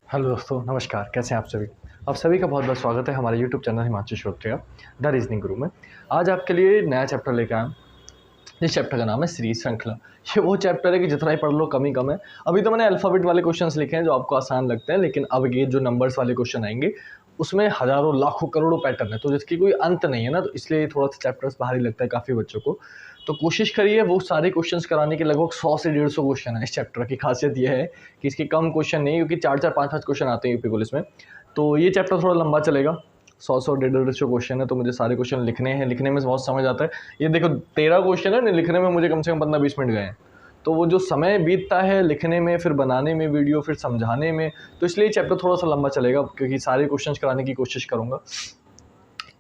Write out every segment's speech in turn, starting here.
Hello दोस्तों, नमस्कार। कैसे हैं आप सभी का बहुत बहुत स्वागत है हमारे YouTube channel Himanshu Shrotriya the reasoning guru में। आज आपके लिए नया चैप्टर लेकर आया हूं। इस चैप्टर का नाम है सीरीज श्रृंखला। ये वो चैप्टर है कि जितना ही पढ़ लो कम ही कम है। अभी तो मैंने अल्फ़ाबेट वाले क्वेश्चंस लिखे हैं जो आपको आसान लगते हैं, लेकिन अब ये जो नंबर्स वाले क्वेश्चन आएंगे उसमें हज़ारों लाखों करोड़ों पैटर्न है, तो जिसकी कोई अंत नहीं है ना, तो इसलिए थोड़ा सा चैप्टर्स भारी लगता है काफ़ी बच्चों को। तो कोशिश करिए वो सारे क्वेश्चंस कराने के। लगभग 100 से 150 क्वेश्चन है इस चैप्टर की। खासियत यह है कि इसके कम क्वेश्चन नहीं, क्योंकि 4-4 5-5 क्वेश्चन आते हैं यूपी पुलिस में। तो ये चैप्टर थोड़ा लंबा चलेगा। 100 150 क्वेश्चन है, तो मुझे सारे क्वेश्चन लिखने हैं। लिखने में बहुत समझ आता है। ये देखो 13 क्वेश्चन है, लिखने में मुझे कम से कम 15-20 मिनट गए हैं। तो वो जो समय बीतता है लिखने में, फिर बनाने में वीडियो, फिर समझाने में, तो इसलिए चैप्टर थोड़ा सा लंबा चलेगा, क्योंकि सारे क्वेश्चंस कराने की कोशिश करूंगा।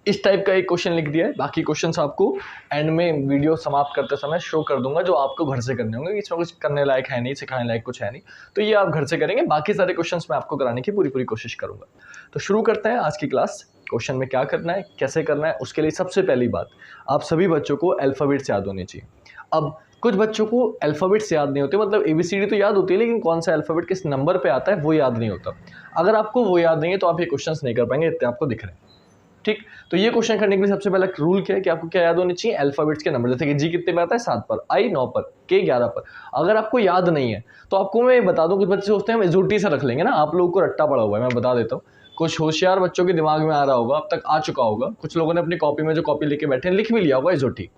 इस टाइप का एक क्वेश्चन लिख दिया है, बाकी क्वेश्चंस आपको एंड में वीडियो समाप्त करते समय शो कर दूंगा, जो आपको घर से करने होंगे। इसमें कुछ करने लायक है नहीं, सिखाने लायक कुछ है नहीं, तो ये आप घर से करेंगे। बाकी सारे क्वेश्चंस मैं आपको कराने की पूरी कोशिश करूंगा। तो शुरू करते हैं आज की क्लास। क्वेश्चन में क्या करना है, कैसे करना है, उसके लिए सबसे पहली बात, आप सभी बच्चों को अल्फ़ाबेट्स याद होने चाहिए। अब कुछ बच्चों को अल्फ़ाबेट्स याद नहीं होते, मतलब ABCD तो याद होती है, लेकिन कौन सा अल्फ़ाबेट किस नंबर पे आता है वो याद नहीं होता। अगर आपको वो याद नहीं है तो आप ये क्वेश्चंस नहीं कर पाएंगे, इतने आपको दिख रहे हैं। ठीक, तो ये क्वेश्चन करने के लिए सबसे पहला रूल क्या है कि आपको क्या याद होनी चाहिए, अल्फाबेट्स के नंबर। जैसे कि जी कितने पे आता है, 7 पर, आई 9 पर, के 11 पर। अगर आपको याद नहीं है तो आपको मैं बता दूं, कुछ बच्चे सोचते हैं हम एजोटी से रख लेंगे ना, आप लोगों को रट्टा पड़ा हुआ है, मैं बता देता हूँ। कुछ होशियार बच्चों के दिमाग में आ रहा होगा, अब तक आ चुका होगा। कुछ लोगों ने अपनी कॉपी में जो कॉपी लेके बैठे लिख भी लिया होगा एजोटी।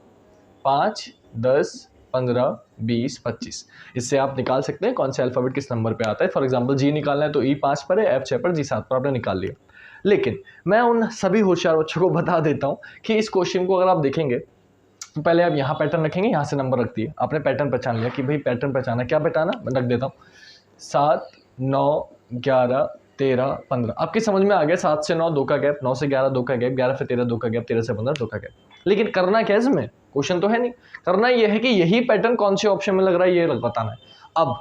5, 10, 15, 20, 25। इससे आप निकाल सकते हैं कौन से अल्फाबेट किस नंबर पे आता है। फॉर एग्जांपल जी निकालना है तो ई 5 पर है, एफ 6 पर, जी 7 पर, आपने निकाल लिया। लेकिन मैं उन सभी होशियार बच्चों को बता देता हूं कि इस क्वेश्चन को अगर आप देखेंगे तो पहले आप यहाँ पैटर्न रखेंगे, यहाँ से नंबर रख दिए, आपने पैटर्न पहचान लिया कि भाई पैटर्न पहचाना। क्या पहचाना, मैं रख देता हूँ 7, 9, 11, 13, 15। आपकी समझ में आ गया, 7 से 9 2 का गैप, 9 से 11 2 का गैप, 11 से 13 2 का गैप, 13 से 15 2 का गैप। लेकिन करना क्या है इसमें, क्वेश्चन तो है नहीं, करना यह है कि यही पैटर्न कौन से ऑप्शन में लग रहा है ये बताना है। अब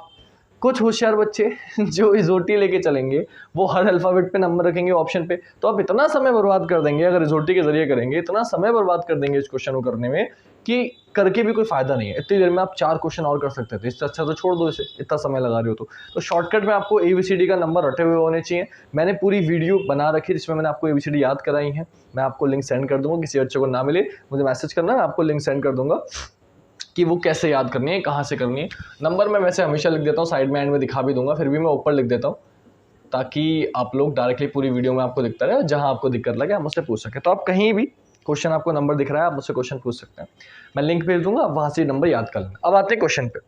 कुछ होशियार बच्चे जो इजोटी लेके चलेंगे वो हर अल्फाबेट पे नंबर रखेंगे ऑप्शन पे, तो आप इतना समय बर्बाद कर देंगे। अगर इजोटी के जरिए करेंगे इतना समय बर्बाद कर देंगे इस क्वेश्चन को करने में कि करके भी कोई फायदा नहीं है। इतनी देर में आप 4 क्वेश्चन और कर सकते थे, इससे अच्छा तो छोड़ दो इसे, इतना समय लगा रहे हो तो शॉर्टकट में आपको ABCD का नंबर रटे हुए होने चाहिए। मैंने पूरी वीडियो बना रखी है जिसमें मैंने आपको ABCD याद कराई है। मैं आपको लिंक सेंड कर दूंगा, किसी बच्चे को ना मिले मुझे मैसेज करना, मैं आपको लिंक सेंड कर दूंगा कि वो कैसे याद करनी है, कहाँ से करनी है। नंबर मैं वैसे हमेशा लिख देता हूँ, साइड में एंड में दिखा भी दूंगा, फिर भी मैं ऊपर लिख देता हूँ ताकि आप लोग डायरेक्टली पूरी वीडियो में आपको दिखता रहे, जहाँ आपको दिक्कत लगे आप मुझसे पूछ सके। तो आप कहीं भी क्वेश्चन आपको नंबर दिख रहा है, आप मुझसे क्वेश्चन पूछ सकते हैं, मैं लिंक भेज दूंगा, आप वहाँ से नंबर याद कर लेना। अब आते हैं क्वेश्चन पे।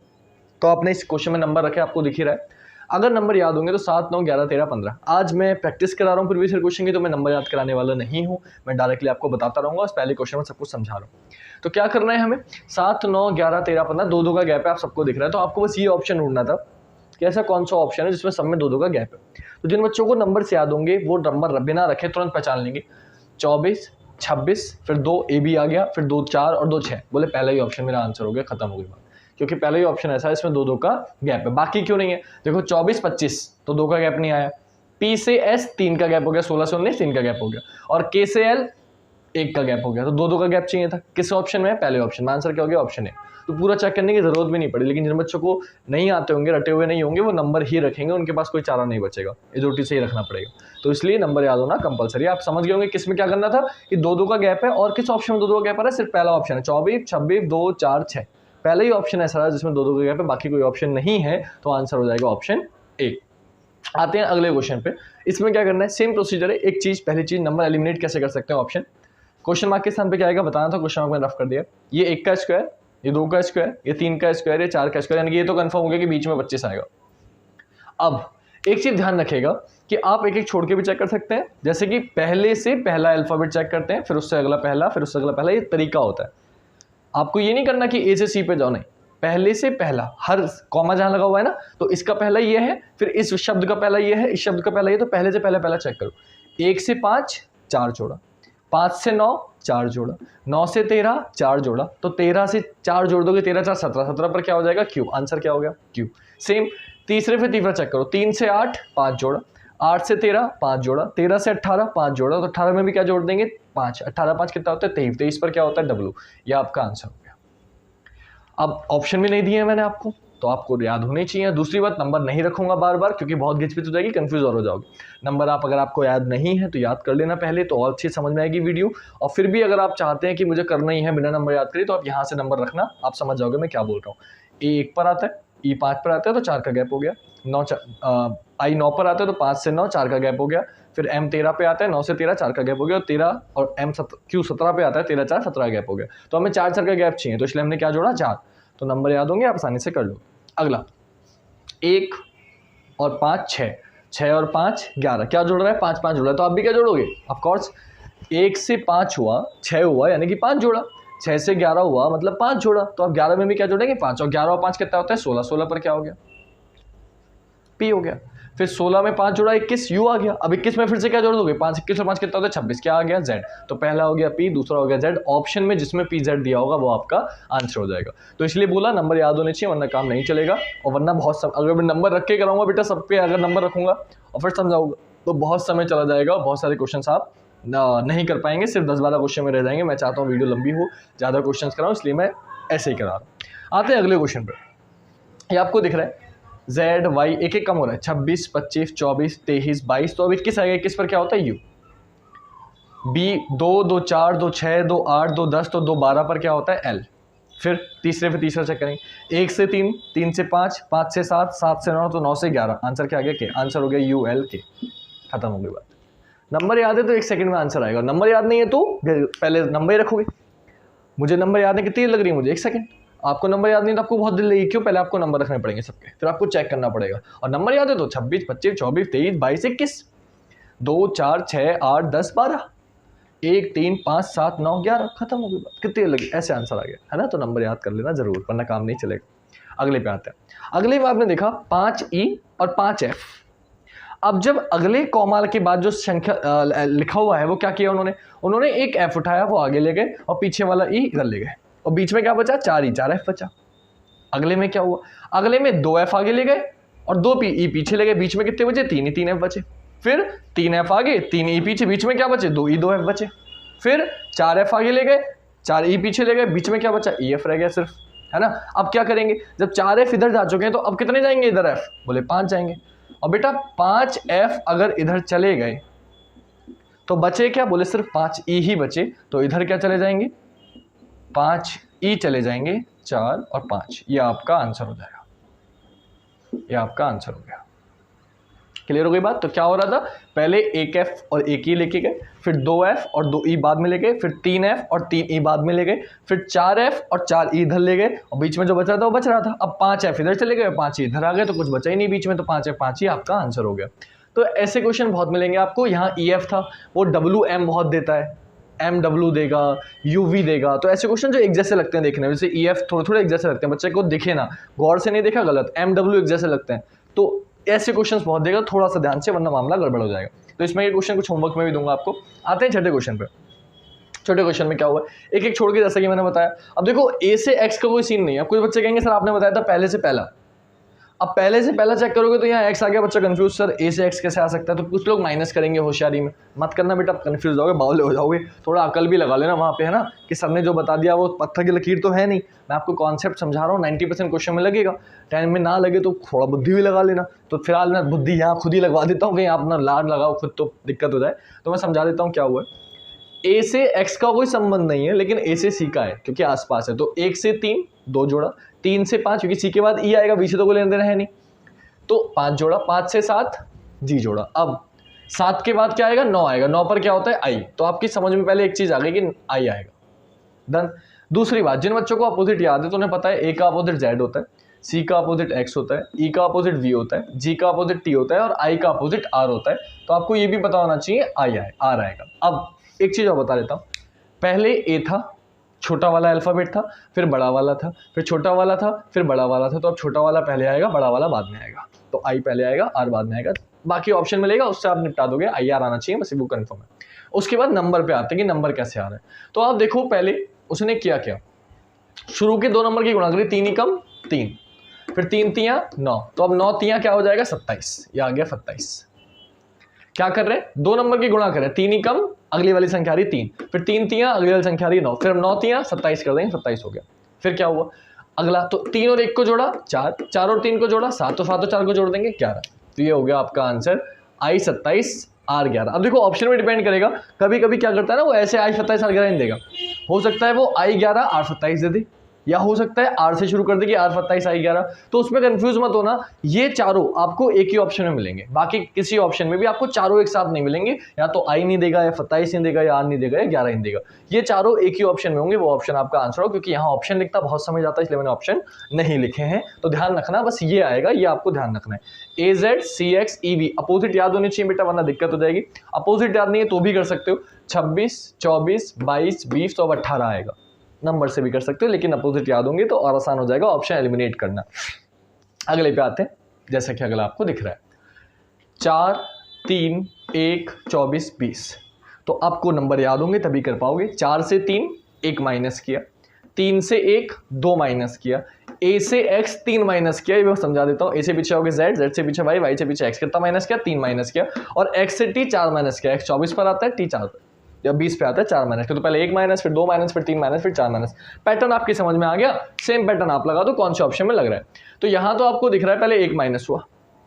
तो आपने इस क्वेश्चन में नंबर रखे, आपको दिख ही रहा है। अगर नंबर याद होंगे तो 7, 9, 11, 13, 15। आज मैं प्रैक्टिस करा रहा हूँ प्रीवियस ईयर क्वेश्चन की, तो मैं नंबर याद कराने वाला नहीं हूँ, मैं डायरेक्टली आपको बताता रहूँगा। उस पहले क्वेश्चन में सब कुछ समझा रहा हूँ। तो क्या करना है हमें, 7, 9, 11, 13, 15, 2-2 का गैप है, आप सबको दिख रहा है। तो आपको बस ये ऑप्शन ढूंढना था कि ऐसा कौन सा ऑप्शन है जिसमें सब में 2-2 का गैप है। तो जिन बच्चों को नंबर से याद होंगे वो नंबर बिना रखे तुरंत पहचान लेंगे। 24, 26, फिर 2 AB आ गया, फिर 2 4 और 2 6। बोले पहला ही ऑप्शन मेरा आंसर हो गया, खत्म हो गई बात, क्योंकि पहला ही ऑप्शन ऐसा है इसमें 2-2 का गैप है। बाकी क्यों नहीं है, देखो 24, 25 तो 2 का गैप नहीं आया, P से S 3 का गैप हो गया, 16 से 19 3 का गैप हो गया, और K से L 1 का गैप हो गया। तो 2-2 का गैप चाहिए था, किस ऑप्शन में है, पहले ऑप्शन में। आंसर क्या हो गया, ऑप्शन है। तो पूरा चेक करने की जरूरत भी नहीं पड़ी। लेकिन जिन बच्चों को नहीं आते होंगे, रटे हुए नहीं होंगे, वो नंबर ही रखेंगे, उनके पास कोई चारा नहीं बचेगा, इजोटी से ही रखना पड़ेगा। तो इसलिए नंबर याद होना कंपलसरी। आप समझ गए होंगे किस में क्या करना था, कि 2-2 का गैप है, और किस ऑप्शन में 2-2 का गैप आ रहा है, सिर्फ पहला ऑप्शन है 24, 26, 2, 4, 6। पहले ही ऑप्शन ऐसा है जिसमें 2-2 का गैप है, बाकी कोई ऑप्शन नहीं है, तो आंसर हो जाएगा ऑप्शन ए। आते हैं अगले क्वेश्चन पे। इसमें क्या करना है, सेम प्रोसीजर है। एक चीज, पहली चीज, नंबर एलिमिनेट कैसे कर सकते हैं ऑप्शन। क्वेश्चन मार्क के स्थान पे क्या आएगा बताना था, क्वेश्चन मार्क मैंने रफ कर दिया। ये 1 का स्क्वायर, ये 2 का स्क्वायर, ये 3 का स्क्वायर, ये 4 का स्क्वायर, यानी कि ये तो कंफर्म हो गया कि बीच में 25 आएगा। अब एक चीज ध्यान रखिएगा कि आप एक एक छोड़ के भी चेक कर सकते हैं। जैसे कि पहले से पहला अल्फाबेट चेक करते हैं, फिर उससे अगला पहला, फिर उससे अगला पहला, ये तरीका होता है। आपको ये नहीं करना कि ए से सी पे जाओ, नहीं, पहले से पहला, हर कॉमा जहां लगा हुआ है ना, तो इसका पहला ये है, फिर इस शब्द का पहला ये है, इस शब्द का पहला ये, तो पहले से पहला चेक करो। 1 से 5 4 जोड़ा, 5 से 9 4 जोड़ा, 9 से 13 4 जोड़ा, तो 13 से 4 जोड़ दोगे, 13 4 17, 17 पर क्या हो जाएगा, क्यू। आंसर क्या हो गया, क्यू। सेम तीसरे पे तीसरा चेक करो, 3 से 8 5 जोड़ा, 8 से 13 5 जोड़ा, 13 से 18 5 जोड़ा, तो 18 में भी क्या जोड़ देंगे, 5, 18 5 कितना होता है, 23, 23 पर क्या होता है, डब्लू। यह आपका आंसर हो गया। अब ऑप्शन भी नहीं दिए हैं मैंने आपको, तो आपको याद होनी चाहिए। दूसरी बात, नंबर नहीं रखूंगा बार बार क्योंकि बहुत घिचपिच हो जाएगी, कंफ्यूज और हो जाओगे। नंबर अगर आपको याद नहीं है तो याद कर लेना पहले, तो और अच्छी समझ में आएगी वीडियो। और फिर भी अगर आप चाहते हैं कि मुझे करना ही है बिना नंबर याद करिए, तो आप यहाँ से नंबर रखना, आप समझ जाओगे मैं क्या बोल रहा हूँ। ए 1 पर आता है, ई 5 पर आता है तो 4 का गैप हो गया, आई 9 पर आता है तो 5 से 9 4 का गैप हो गया, फिर एम 13 पे आता है 9 से 13 4 का गैप हो गया, और 13 और एम क्यू 17 पे आता है 13 4 17 का गैप हो गया। तो हमें 4 4 का गैप चाहिए, तो इसलिए हमने क्या जोड़ा 4। तो नंबर याद होंगे, आप आसानी से कर लो। अगला 1 और 5 6, 6 और 5 11, क्या जोड़ रहा है 5 5 जोड़ा है, तो आप भी क्या जोड़ोगे ऑफकोर्स 1 से 5 हुआ 6 हुआ यानी कि 5 जोड़ा, 6 से 11 हुआ मतलब 5 जोड़ा, तो आप 11 में भी क्या जोड़ेंगे 5, और 11 और 5 कितना होता है 16, 16 पर क्या हो गया पी हो गया। फिर 16 में 5 जोड़ा 21 यू आ गया। अब 21 में फिर से क्या जोड़ दोगे 5 21 और 5 कितना होता है 26, क्या आ गया जेड। तो पहला हो गया पी, दूसरा हो गया जेड। ऑप्शन में जिसमें पी जेड दिया होगा वो आपका आंसर हो जाएगा। तो इसलिए बोला नंबर याद होने चाहिए वरना काम नहीं चलेगा, और वरना अगर मैं नंबर रख के कराऊंगा बेटा सब पे अगर नंबर रखूंगा और फिर समझाऊंगा तो बहुत समय चला जाएगा और बहुत सारे क्वेश्चन आप नहीं कर पाएंगे, सिर्फ 10-12 क्वेश्चन में रह जाएंगे। मैं चाहता हूँ वीडियो लंबी हो, ज़्यादा क्वेश्चन कराऊँ, इसलिए मैं ऐसे ही करा रहा हूँ। आते हैं अगले क्वेश्चन पर। ये आपको दिख रहा है जेड वाई एक एक कम हो रहा है, 26 25 24 23 22, तो अब 21 आएगा। 21 पर क्या होता है यू। बी 2 2 4 2 6 2 8 2 10, तो 2 12 पर क्या होता है एल। फिर तीसरा चेक करेंगे, 1 से 3 3 से 5 5 से 7 7 से 9, तो 9 से 11, आंसर क्या आ गया के, आंसर हो गया यू एल के। खत्म हो गई बात। नंबर याद है तो 1 सेकंड में आंसर आएगा, नंबर याद नहीं है तो पहले नंबर ही रखोगे। मुझे नंबर याद है कितनी लग रही है मुझे 1 सेकंड, आपको नंबर याद नहीं तो आपको बहुत दिल लगी, क्यों पहले आपको नंबर रखने पड़ेंगे सबके, फिर आपको चेक करना पड़ेगा। और नंबर याद है तो 26 25 24 23 22 21, 2 4 6 8 10 12, 1 3 5 7 9 11, खत्म हो गई बात। कितनी लगी, ऐसे आंसर आ गया है ना। तो नंबर याद कर लेना जरूर वरना काम नहीं चलेगा। अगले पे आते हैं। अगले में आपने देखा 5E और 5F। अब जब अगले कॉमा के बाद जो संख्या लिखा हुआ है वो क्या किया उन्होंने एक F उठाया, वो आगे ले गए और पीछे वाला E इधर ले गए, और बीच में क्या बचा 4 F बचा। अगले में क्या हुआ, अगले में 2 F आगे ले गए और 2 E पीछे ले गए, बीच में कितने बचे 3 F बचे। फिर 3 F आगे 3 E पीछे, बीच में क्या बचे 2 F बचे। फिर 4 F आगे ले गए 4 E पीछे ले गए, बीच में क्या बचा EF रह गया सिर्फ, है ना। अब क्या करेंगे, जब 4 F इधर जा चुके हैं तो अब कितने जाएंगे इधर F, बोले 5 जाएंगे। और बेटा 5 F अगर इधर चले गए तो बचे क्या, बोले सिर्फ 5 E ही बचे, तो इधर क्या चले जाएंगे 5 E चले जाएंगे, 4 और 5, ये आपका आंसर हो जाएगा, ये आपका आंसर हो गया। क्लियर हो गई बात। तो क्या हो रहा था, पहले एक F और एक E लेके गए, फिर 2 F और 2 E बाद में ले गए, फिर 3 F और 3 E बाद में ले गए, फिर 4 F और 4 E इधर ले गए, और बीच में जो बच रहा था वो बच रहा था। अब 5 F इधर चले गए 5 E इधर आ गए, तो कुछ बचा ही नहीं बीच में, तो 5 F 5 E आपका आंसर हो गया। तो ऐसे क्वेश्चन बहुत मिलेंगे आपको। यहाँ EF था, वो WM बहुत देता है, MW देगा, UV देगा, तो ऐसे क्वेश्चन जो एक जैसे लगते हैं देखने में, जैसे EF थोड़े थोड़े एक जैसे लगते हैं, बच्चे को दिखे ना, गौर से नहीं देखा गलत, MW एक जैसे लगते हैं, तो ऐसे क्वेश्चंस बहुत देगा, थोड़ा सा ध्यान से वरना मामला गड़बड़ हो जाएगा। तो इसमें ये क्वेश्चन कुछ होमवर्क में भी दूंगा आपको। आते हैं छठे क्वेश्चन पे। छोटे क्वेश्चन में क्या हुआ, एक एक छोड़ के, जैसा कि मैंने बताया। अब देखो A से X का कोई सीन नहीं है। कुछ बच्चे कहेंगे सर आपने बताया था पहले से पहला, अब पहले से पहला चेक करोगे तो यहाँ X आ गया, बच्चा कंफ्यूज, सर A से X कैसे आ सकता है। तो कुछ लोग माइनस करेंगे, होशियारी में मत करना बेटा, कंफ्यूज होगे, बावले हो जाओगे। थोड़ा अकल भी लगा लेना वहाँ पे, है ना, कि सर ने जो बता दिया वो पत्थर की लकीर तो है नहीं, मैं आपको कॉन्सेप्ट समझा रहा हूँ। 90% क्वेश्चन में लगेगा, 10 में ना लगे तो थोड़ा बुद्धि भी लगा लेना। तो फिलहाल मैं बुद्धि यहाँ खुद ही लगवा देता हूँ, कहीं आप ना लाड लगाओ खुद तो दिक्कत हो जाए। तो मैं समझा देता हूँ क्या हुआ है। A से X का कोई संबंध नहीं है, लेकिन A से C का है क्योंकि आसपास है। तो 1 से 3 2 जोड़ा, 3 से 5 क्योंकि C के बाद E आएगा, B से तो कोई लेने देना है नहीं, तो 5 जोड़ा, 5 से 7 G जोड़ा। अब 7 के बाद क्या आएगा 9 आएगा, 9 पर क्या होता है I। तो आपकी समझ में पहले एक चीज आ गई कि I आएगा, डन। दूसरी बात, जिन बच्चों को अपोजिट याद है तो उन्हें पता है A का अपोजिट Z होता है, C का अपोजिट X होता है, E का अपोजिट V होता है, G का अपोजिट T होता है और I का अपोजिट R होता है। तो आपको ये भी पता होना चाहिए R आएगा। अब एक चीज और बता देता हूँ, पहले A था, छोटा वाला अल्फाबेट था, फिर बड़ा वाला था, फिर छोटा वाला था, फिर बड़ा वाला था। तो अब छोटा वाला पहले आएगा, बड़ा वाला बाद में आएगा। तो I पहले आएगा, R बाद में आएगा। बाकी ऑप्शन मिलेगा उससे आप निपटा दोगे, IR आना चाहिए, बस वो कंफर्म है। उसके बाद नंबर पे आते हैं कि नंबर कैसे आ रहा है। तो आप देखो पहले उसने किया क्या, शुरू के 2 नंबर की गुणा करी, 3 ही कम 3, फिर 3 तियां 9, तो अब 9 तियां क्या हो जाएगा 27, ये आ गया 27। क्या कर रहे हैं, 2 नंबर की गुणा कर रहे हैं, 3 ही कम अगली वाली संख्या रही 3, फिर 3 तियां अगली वाली संख्या रही 9, फिर 9 तियां 27 कर देंगे, 27 हो गया। फिर क्या हुआ, अगला तो 3 और 1 को जोड़ा 4, 4 और 3 को जोड़ा 7, तो 7 और 4 को जोड़ देंगे 11। तो ये हो गया आपका आंसर I27 R11। अब देखो ऑप्शन में डिपेंड करेगा, कभी कभी क्या करता है ना वो ऐसे I27 R11 नहीं देगा, हो सकता है वो I11 R27 दे दे, या हो सकता है R से शुरू कर दे कि R27 I11। तो उसमें कंफ्यूज मत होना, ये चारों आपको एक ही ऑप्शन में मिलेंगे, बाकी किसी ऑप्शन में भी आपको चारों एक साथ नहीं मिलेंगे, या तो I नहीं देगा, या 27 नहीं देगा, या R नहीं देगा, या 11 नहीं देगा। ये चारों एक ही ऑप्शन में होंगे, वो ऑप्शन आपका आंसर हो, क्योंकि यहाँ ऑप्शन लिखता बहुत समय जाता है, इसलिए मैंने ऑप्शन नहीं लिखे हैं। तो ध्यान रखना, बस ये आएगा, ये आपको ध्यान रखना है। AZ CX EV अपोजिट याद होनी चाहिए बेटा, वरना दिक्कत हो जाएगी। अपोजिट याद नहीं है तो भी कर सकते हो, 26 24 22 20, तो अब 18 आएगा। नंबर से भी कर सकते हो, लेकिन अपोजिट याद होंगे तो और आसान हो जाएगा ऑप्शन एलिमिनेट करना। अगले पे आते हैं, जैसा कि अगला आपको दिख रहा है 4 3 1 24 20। तो आपको नंबर याद होंगे तभी कर पाओगे। 4 से 3 1 माइनस किया, 3 से 1 2 माइनस किया, A से X 3 माइनस किया, ये मैं समझा देता हूँ। A से पीछे हो गए Z, Z से पीछे Y, Y से पीछे X, कितना माइनस किया 3 माइनस किया, और X से T 4 माइनस किया। X 24 पर आता है, T 4 पर या 20 पे आता है, 4 माइनस। तो पहले 1 माइनस, फिर 2 माइनस, फिर 3 माइनस, फिर 4 माइनस। पैटर्न आपकी समझ में आ गया, सेम पैटर्न आप लगा दो कौन से ऑप्शन में लग रहा है। तो यहाँ तो आपको दिख रहा है पहले 1 माइनस हुआ,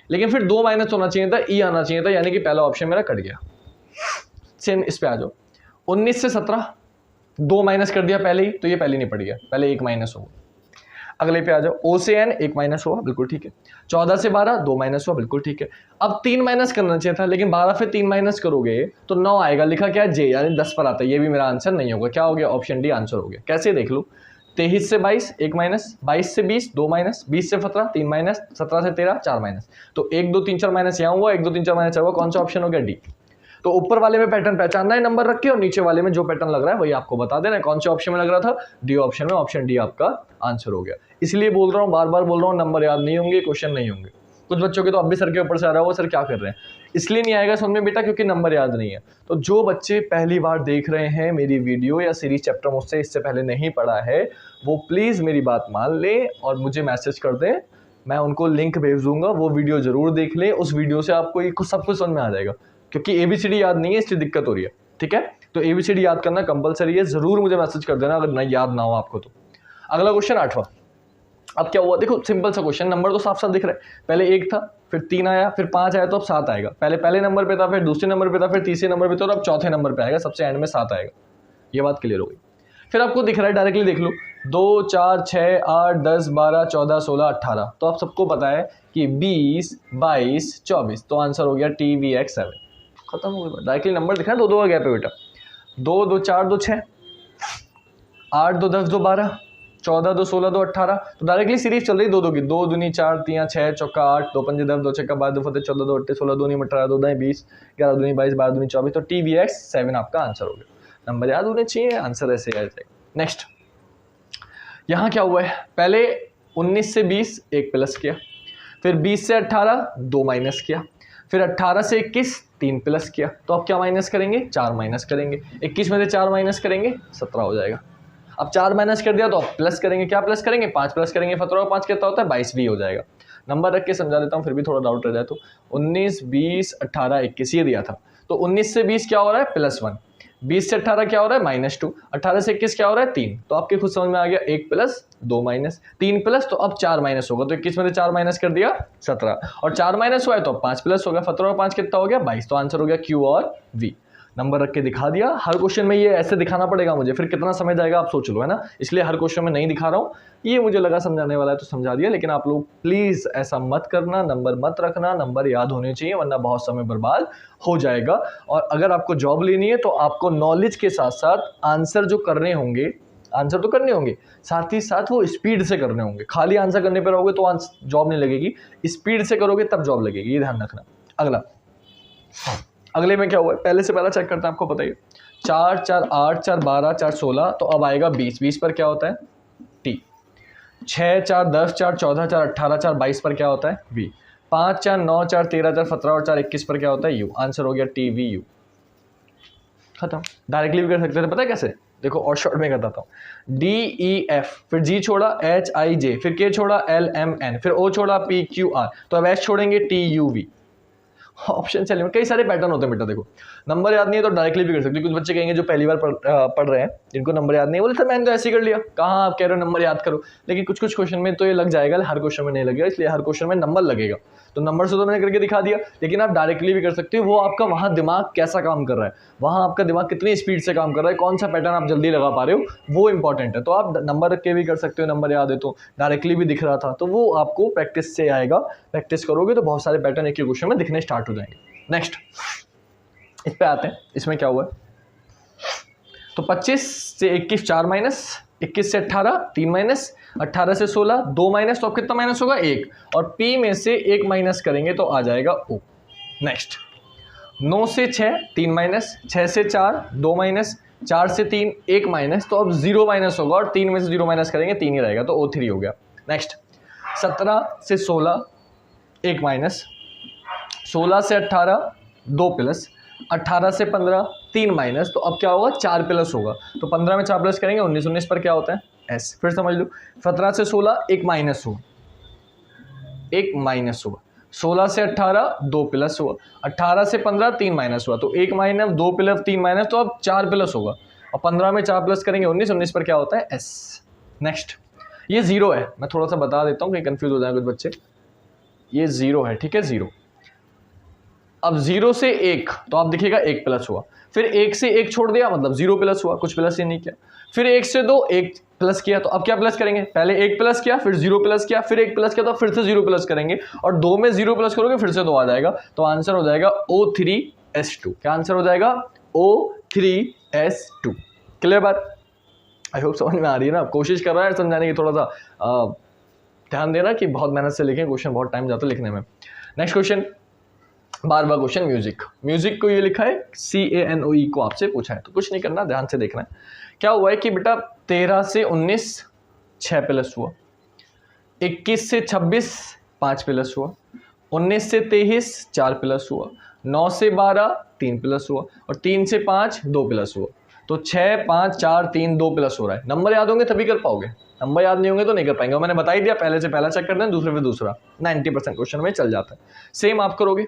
लेकिन फिर 2 माइनस होना चाहिए था, ई आना चाहिए था, यानी कि पहला ऑप्शन मेरा कट गया। सेम इस पे आ जाओ, 19 से 17 2 माइनस कर दिया पहले ही, तो ये पहले नहीं पड़ गया, पहले 1 माइनस होगा। अगले पे आ जाओ, O से N 1 माइनस हुआ, बिल्कुल ठीक है। 14 से 12 2 माइनस हुआ, बिल्कुल ठीक है। अब 3 माइनस करना चाहिए था, लेकिन 12 से 3 माइनस करोगे तो 9 आएगा, लिखा क्या है J, यानी 10 पर आता है। ये भी मेरा आंसर नहीं होगा, क्या हो गया ऑप्शन डी आंसर हो गया। कैसे देख लो, 23 से 22 1 माइनस, 22 से 20 2 माइनस, 20 से 17 3 माइनस, 17 से 13 4 माइनस। तो 1 2 3 4 माइनस यहाँ हुआ, 1 2 3 4 माइनस हुआ, कौन सा ऑप्शन हो गया डी। तो ऊपर वाले में पैटर्न पहचानना है नंबर रख के, और नीचे वाले में जो पैटर्न लग रहा है वही आपको बता देना है कौन से ऑप्शन में लग रहा था, डी ऑप्शन में। ऑप्शन डी आपका आंसर हो गया। इसलिए बोल रहा हूँ, बार बार बोल रहा हूँ, नंबर याद नहीं होंगे, क्वेश्चन नहीं होंगे। कुछ बच्चों के तो अब भी सर के ऊपर से आ रहा है, वो सर क्या कर रहे हैं, इसलिए नहीं आएगा समझ में बेटा, क्योंकि नंबर याद नहीं है। तो जो बच्चे पहली बार देख रहे हैं मेरी वीडियो या सीरीज चैप्टर मुझसे इससे पहले नहीं पढ़ा है, वो प्लीज़ मेरी बात मान लें और मुझे मैसेज कर दें, मैं उनको लिंक भेज दूंगा, वो वीडियो जरूर देख लें। उस वीडियो से आपको सब कुछ समझ में आ जाएगा, क्योंकि ABCD याद नहीं है इसलिए दिक्कत हो रही है, ठीक है। तो ABCD याद करना कंपलसरी है, जरूर मुझे मैसेज कर देना अगर नहीं याद ना हो आपको तो। अगला क्वेश्चन 8वां। अब क्या हुआ, देखो सिंपल सा क्वेश्चन, नंबर तो साफ साफ दिख रहा है। पहले 1 था, फिर 3 आया, फिर 5 आया, तो अब 7 आएगा। पहले नंबर पे था, फिर दूसरे नंबर पे था, फिर तीसरे नंबर पे था, और अब चौथे नंबर पे आएगा, सबसे एंड में 7 आएगा। ये बात क्लियर हो गई। फिर आपको दिख रहा है, डायरेक्टली देख लो, 2 4 6 8 10 12 14 16 18। तो आप सबको पता है कि 20 22 24, तो आंसर हो गया TVX 7। खत्म हो गया, डायरेक्टली नंबर दिख रहा है, 2 2 का गैप है बेटा। 2 2 4 2 6, 8 2 10 2 12, 14 2 16 2 18। तो डायरेक्टली सीरीज चल रही 2 2 की, 2 दूनी 4 3 6 चौका 8, 2 पंजे 10, 2 छक्का 12 2 फते 14 2 8 16 2 नी 18 2 दाएं 20, 11 दूनी 22 12 दूनी 24। तो TVX 7 आपका आंसर हो गया। नंबर याद होने चाहिए, आंसर ऐसे आ जाएगा। नेक्स्ट, यहाँ क्या हुआ है, पहले 19 से 20 1 प्लस किया, फिर 20 से 18 2 माइनस किया, फिर 18 से 21 3 प्लस किया। तो अब क्या माइनस करेंगे, 4 माइनस करेंगे। 21 में से 4 माइनस करेंगे 17 हो जाएगा। अब 4 माइनस कर दिया तो अब प्लस करेंगे, क्या प्लस करेंगे 5 प्लस करेंगे, 17 और 5 कितना होता है 22 भी हो जाएगा। नंबर रख के समझा देता हूँ, फिर भी थोड़ा डाउट रह जाए तो 19 20 18 21 ये दिया था। तो 19 से 20 क्या हो रहा है +1, 20 से 18 क्या हो रहा है -2, 18 से 21 क्या हो रहा है 3। तो आपके खुद समझ में आ गया, 1 प्लस 2 माइनस 3 प्लस, तो अब 4 माइनस होगा। तो 21 में से 4 माइनस कर दिया 17, और 4 माइनस हुआ है तो 5 प्लस होगा, 17 और 5 कितना हो गया 22। तो आंसर हो गया Q और V। नंबर रख के दिखा दिया। हर क्वेश्चन में ये ऐसे दिखाना पड़ेगा मुझे, फिर कितना समय जाएगा आप सोच लो, है ना। इसलिए हर क्वेश्चन में नहीं दिखा रहा हूँ, ये मुझे लगा समझाने वाला है तो समझा दिया। लेकिन आप लोग प्लीज़ ऐसा मत करना, नंबर मत रखना, नंबर याद होने चाहिए, वरना बहुत समय बर्बाद हो जाएगा। और अगर आपको जॉब लेनी है तो आपको नॉलेज के साथ साथ आंसर जो करने होंगे, आंसर तो करने होंगे, साथ ही साथ वो स्पीड से करने होंगे। खाली आंसर करने पर रहोगे तो जॉब नहीं लगेगी, स्पीड से करोगे तब जॉब लगेगी, ये ध्यान रखना। अगले में क्या हुआ है, पहले से पहला चेक करते हैं, आपको बताइए। 4 4 8 4 12 4 16, तो अब आएगा 20, 20 पर क्या होता है T। 6 4 10 4 14 4 18 4 22 पर क्या होता है V। 5 4 9 4 13 4 17 और 4 21 पर क्या होता है U। आंसर हो गया TVU। खत्म। डायरेक्टली भी कर सकते थे, पता है कैसे, देखो और शॉर्ट में बताता हूँ। DEF, फिर G छोड़ा HIJ, फिर K छोड़ा LMN, फिर O छोड़ा PQR, तो अब S छोड़ेंगे TUV। ऑप्शन एलिमेंट, कई सारे पैटर्न होते हैं बेटा। देखो नंबर याद नहीं है तो डायरेक्टली भी कर सकते हो। कुछ बच्चे कहेंगे जो पहली बार पढ़ रहे हैं, जिनको नंबर याद नहीं है, बोले सर मैंने तो ऐसे ही कर लिया। कहाँ आप कह रहे हो नंबर याद करो, लेकिन कुछ कुछ क्वेश्चन में तो ये लग जाएगा, हर क्वेश्चन में नहीं लगेगा, इसलिए हर क्वेश्चन में नंबर लगेगा। तो नंबर से तो मैंने करके दिखा दिया, लेकिन आप डायरेक्टली भी कर सकते हो। वो आपका वहाँ दिमाग कैसा काम कर रहा है, वहाँ आपका दिमाग कितनी स्पीड से काम कर रहा है, कौन सा पैटर्न आप जल्दी लगा पा रहे हो, वो इंपॉर्टेंट है। तो आप नंबर रख के भी कर सकते हो, नंबर याद है तो डायरेक्टली भी दिख रहा था, तो वो आपको प्रैक्टिस से आएगा। प्रैक्टिस करोगे तो बहुत सारे पैटर्न एक ही क्वेश्चन में दिखने स्टार्ट हो जाएंगे। नेक्स्ट इस पे आते हैं, इसमें क्या हुआ है, तो 25 से 21 4 माइनस, 21 से 18 3 माइनस, 18 से 16 2 माइनस, तो अब कितना माइनस होगा 1, और P में से 1 माइनस करेंगे तो आ जाएगा O। नेक्स्ट 9 से 6 3 माइनस, 6 से 4 2 माइनस, 4 से 3 1 माइनस, तो अब 0 माइनस होगा और 3 में से 0 माइनस करेंगे 3 ही रहेगा, तो O3 हो गया। नेक्स्ट 17 से 16 1 माइनस, 16 से 18 2 प्लस, 18 से 15 3 माइनस, तो अब क्या होगा 4 प्लस होगा, तो 15 में 4 प्लस करेंगे 19, 19 पर क्या होता है S। फिर समझ लो 17 से 16 1 माइनस हुआ, 1 माइनस हुआ, 16 से 18 2 प्लस हुआ, 18 से 15 3 माइनस हुआ, तो 1 माइनस 2 प्लस 3 माइनस, तो अब 4 प्लस होगा, और 15 में 4 प्लस करेंगे 19, 19 पर क्या होता है S। नेक्स्ट ये 0 है, मैं थोड़ा सा बता देता हूँ कहीं कंफ्यूज हो जाए कुछ बच्चे, ये 0 है, ठीक है 0। अब 0 से 1 तो आप दिखेगा 1 प्लस हुआ, फिर 1 से 1 छोड़ दिया मतलब 0 प्लस हुआ, कुछ प्लस ही नहीं किया, फिर 1 से 2 1 प्लस किया, तो अब क्या प्लस करेंगे, पहले 1 प्लस किया, फिर 0 प्लस किया, फिर 1 प्लस किया, तो फिर से 0 प्लस करेंगे, और 2 में 0 प्लस करोगे फिर से 2 आ जाएगा, तो आंसर हो जाएगा O3S2। क्या आंसर हो जाएगा O3S2। क्लियर बात, आई होप समझ में आ रही है ना। कोशिश कर रहा है समझाने की, थोड़ा सा ध्यान देना कि बहुत मेहनत से लिखें, क्वेश्चन बहुत टाइम जाता है लिखने में। नेक्स्ट क्वेश्चन 12वां क्वेश्चन म्यूजिक को ये लिखा है CANOE को आपसे पूछा है, तो कुछ नहीं करना, ध्यान से देखना है। क्या हुआ है कि बेटा 13 से 19 6 प्लस हुआ, 21 से 26 5 प्लस हुआ, 19 से 23 4 प्लस हुआ, 9 से 12 3 प्लस हुआ, और 3 से 5 2 प्लस हुआ, तो 6 5 4 3 2 प्लस हो रहा है। नंबर याद होंगे तभी कर पाओगे, नंबर याद नहीं होंगे तो नहीं कर पाएंगे। मैंने बता ही दिया, पहले से पहला चेक करते हैं, दूसरे पे दूसरा, 90% क्वेश्चन में चल जाता है। सेम आप करोगे,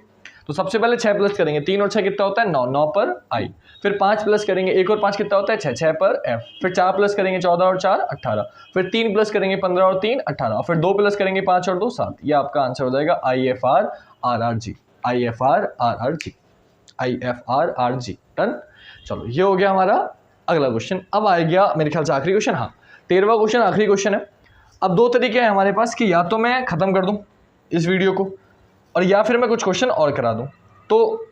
तो सबसे पहले 6 प्लस करेंगे, 3 और 6 कितना होता है 9, 9 पर I, फिर 5 प्लस करेंगे, 1 और 5 कितना होता है 6, 6 पर F, फिर 4 प्लस करेंगे 14 और 4 18, फिर 3 प्लस करेंगे 15 और 3 18, फिर 2 प्लस करेंगे 5 और 2 7। ये आपका आंसर हो जाएगा IFRRRG, IFRRRG, IFRRG। डन। चलो ये हो गया हमारा अगला क्वेश्चन। अब आ गया मेरे ख्याल से आखिरी क्वेश्चन, हाँ 13वां क्वेश्चन आखिरी क्वेश्चन है। अब दो तरीके हैं हमारे पास कि या तो मैं खत्म कर दूं इस वीडियो को, और या फिर मैं कुछ क्वेश्चन और करा दूं। तो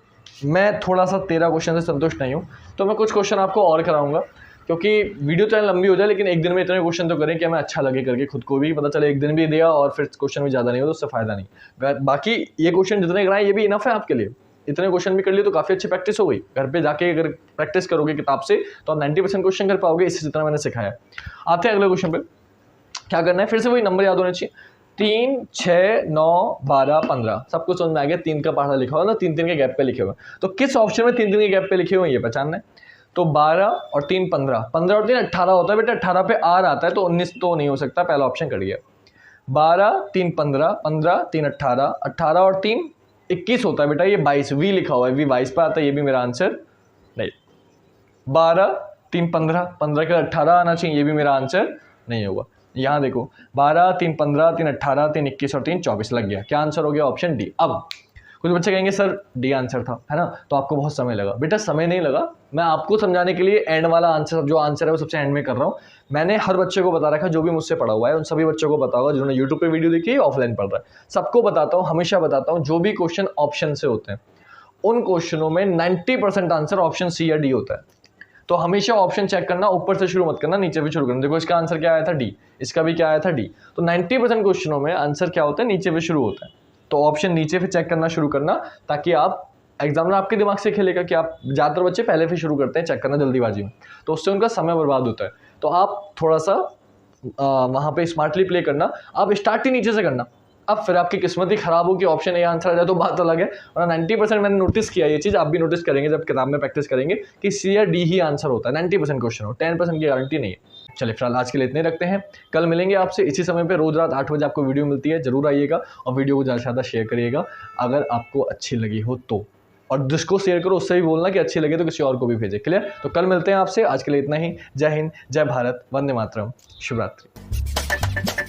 मैं थोड़ा सा 13 क्वेश्चन से संतुष्ट नहीं हूं, तो मैं कुछ क्वेश्चन आपको और कराऊंगा, क्योंकि वीडियो चाहे लंबी हो जाए लेकिन एक दिन में इतने क्वेश्चन तो करें कि हमें अच्छा लगे करके, खुद को भी पता चले, एक दिन भी दिया और फिर क्वेश्चन भी ज़्यादा नहीं हो तो उससे फ़ायदा नहीं। बाकी ये क्वेश्चन जितने कराएं ये भी इनफ है आपके लिए, इतने क्वेश्चन भी कर लिए तो काफ़ी अच्छी प्रैक्टिस हो गई। घर पे जाके अगर प्रैक्टिस करोगे किताब से तो आप 90% क्वेश्चन कर पाओगे, इससे जितना मैंने सिखाया। आते हैं अगले क्वेश्चन पे। क्या करना है, फिर से वही नंबर याद होने चाहिए, 3 6 9 12 15 सब कुछ समझ में आ गया। 3 का पहाड़ा लिखा हुआ ना, 3 3 के गैप पे लिखे हुए, तो किस ऑप्शन में 3 3 के गैप पे लिखे हुए ये पहचानना है। तो 12 और 3 15, 15 और 3 18 होता है बेटा, 18 पे R आता है तो 19 तो नहीं हो सकता, पहला ऑप्शन कट गया। 12 3 15, 15 3 18, 18 और 3 21 होता है बेटा, ये 22 V लिखा हुआ है, V 22 पे आता है, ये भी मेरा आंसर नहीं। 12 3 15, 15 का 18 आना चाहिए, ये भी मेरा आंसर नहीं होगा। यहाँ देखो 12 3 15 3 18 3 21 और 3 24 लग गया। क्या आंसर हो गया, ऑप्शन डी। अब कुछ बच्चे कहेंगे सर डी आंसर था, है ना, तो आपको बहुत समय लगा। बेटा समय नहीं लगा, मैं आपको समझाने के लिए एंड वाला आंसर, जो आंसर है वो सबसे एंड में कर रहा हूँ। मैंने हर बच्चे को बता रखा, जो भी मुझसे पढ़ा हुआ है उन सभी बच्चों को बता हुआ, जिन्होंने यूट्यूब पे वीडियो देखी है, ऑफलाइन पढ़ रहा है, सबको बताता हूँ, हमेशा बताता हूँ, जो भी क्वेश्चन ऑप्शन से होते हैं उन क्वेश्चनों में 90% आंसर ऑप्शन सी या डी होता है। तो हमेशा ऑप्शन चेक करना, ऊपर से शुरू मत करना, नीचे भी शुरू करना। देखो इसका आंसर क्या आया था डी, इसका भी क्या आया था डी। तो 90% क्वेश्चनों में आंसर क्या होता है, नीचे भी शुरू होता है। तो ऑप्शन नीचे से चेक करना शुरू करना, ताकि आप एग्जामिनर आपके दिमाग से खेलेगा कि आप, ज़्यादातर बच्चे पहले से शुरू करते हैं चेक करना जल्दीबाजी में, तो उससे उनका समय बर्बाद होता है। तो आप थोड़ा सा वहाँ पे स्मार्टली प्ले करना, आप स्टार्ट ही नीचे से करना। अब फिर आपकी किस्मत ही खराब हो कि ऑप्शन ए आंसर आ जाए तो बात अलग है, और 90% मैंने नोटिस किया ये चीज़, आप भी नोटिस करेंगे जब किताब में प्रैक्टिस करेंगे कि सी या डी ही आंसर होता है 90% क्वेश्चन हो, 10% की गारंटी नहीं है। चलिए फिलहाल आज के लिए इतने रखते हैं। कल मिलेंगे आपसे इसी समय पे, रोज़ रात 8 बजे आपको वीडियो मिलती है, ज़रूर आइएगा और वीडियो को ज़्यादा से ज़्यादा शेयर करिएगा अगर आपको अच्छी लगी हो तो। और जिसको शेयर करो उससे भी बोलना कि अच्छी लगे तो किसी और को भी भेजे। क्लियर? तो कल मिलते हैं आपसे, आज के लिए इतना ही। जय हिंद, जय भारत, वंदे मातरम, शुभ रात्रि।